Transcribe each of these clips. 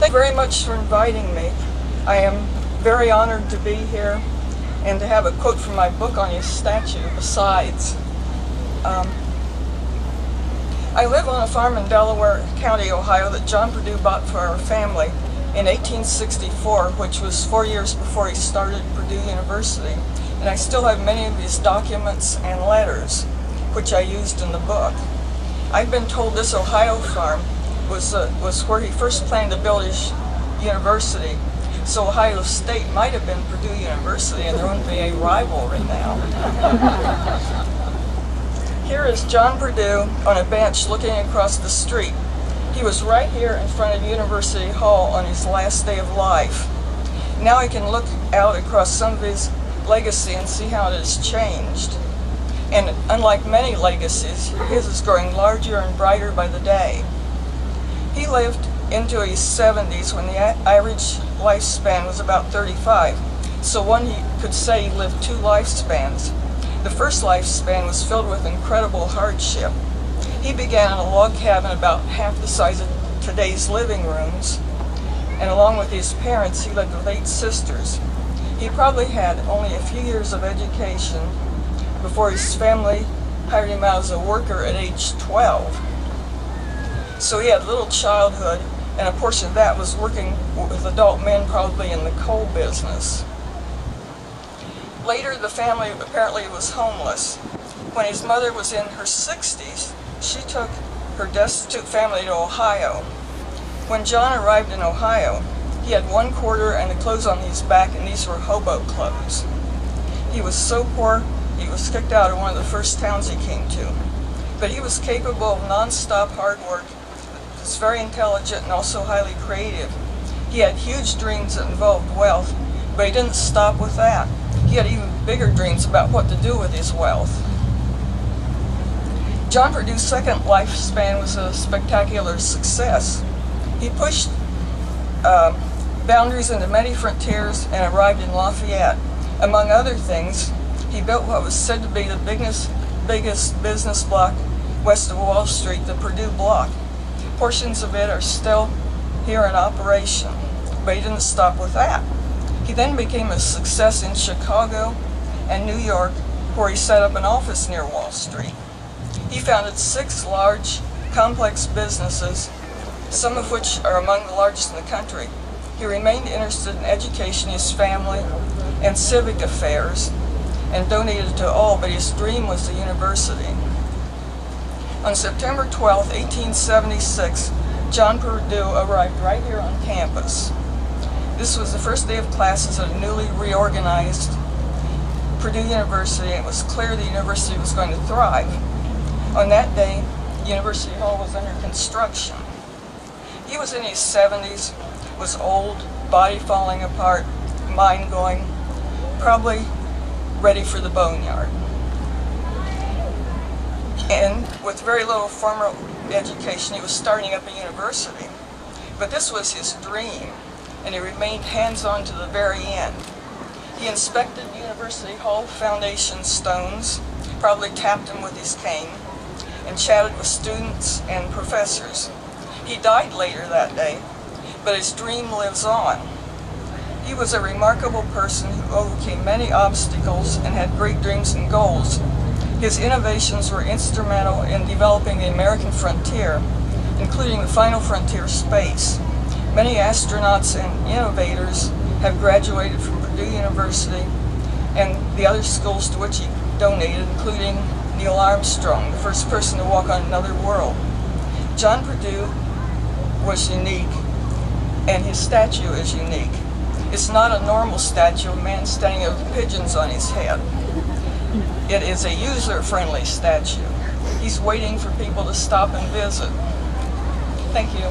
Thank you very much for inviting me. I am very honored to be here and to have a quote from my book on his statue besides. I live on a farm in Delaware County, Ohio that John Perdue bought for our family in 1864, which was 4 years before he started Purdue University. And I still have many of his documents and letters, which I used in the book. I've been told this Ohio farm was where he first planned to build his university. So Ohio State might have been Purdue University, and there wouldn't be a rivalry now. Here is John Perdue on a bench looking across the street. He was right here in front of University Hall on his last day of life. Now he can look out across some of his legacy and see how it has changed. And unlike many legacies, his is growing larger and brighter by the day. He lived into his 70s when the average lifespan was about 35. So one could say he lived two lifespans. The first lifespan was filled with incredible hardship. He began in a log cabin about half the size of today's living rooms, and along with his parents, he lived with 8 sisters. He probably had only a few years of education before his family hired him out as a worker at age 12. So he had little childhood, and a portion of that was working with adult men, probably in the coal business. Later, the family apparently was homeless. When his mother was in her 60s, she took her destitute family to Ohio. When John arrived in Ohio, he had 1 quarter and the clothes on his back, and these were hobo clothes. He was so poor, he was kicked out of one of the first towns he came to. But he was capable of non-stop hard work. He was very intelligent and also highly creative. He had huge dreams that involved wealth, but he didn't stop with that. He had even bigger dreams about what to do with his wealth. John Perdue's second lifespan was a spectacular success. He pushed boundaries into many frontiers and arrived in Lafayette. Among other things, he built what was said to be the biggest business block west of Wall Street, the Perdue Block. Portions of it are still here in operation, but he didn't stop with that. He then became a success in Chicago and New York, where he set up an office near Wall Street. He founded 6 large, complex businesses, some of which are among the largest in the country. He remained interested in education, his family, and civic affairs, and donated to all, but his dream was the university. On September 12, 1876, John Perdue arrived right here on campus. This was the first day of classes at a newly reorganized Purdue University, and it was clear the university was going to thrive. On that day, University Hall was under construction. He was in his 70s, was old, body falling apart, mind going, probably ready for the boneyard. And with very little formal education, he was starting up a university. But this was his dream, and he remained hands-on to the very end. He inspected University Hall foundation stones, probably tapped them with his cane, and chatted with students and professors. He died later that day, but his dream lives on. He was a remarkable person who overcame many obstacles and had great dreams and goals. His innovations were instrumental in developing the American frontier, including the final frontier, space. Many astronauts and innovators have graduated from Purdue University and the other schools to which he donated, including Neil Armstrong, the first person to walk on another world. John Perdue was unique, and his statue is unique. It's not a normal statue of a man standing there with pigeons on his head. It is a user-friendly statue. He's waiting for people to stop and visit. Thank you.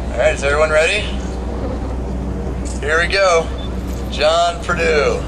All right, is everyone ready? Here we go. John Perdue.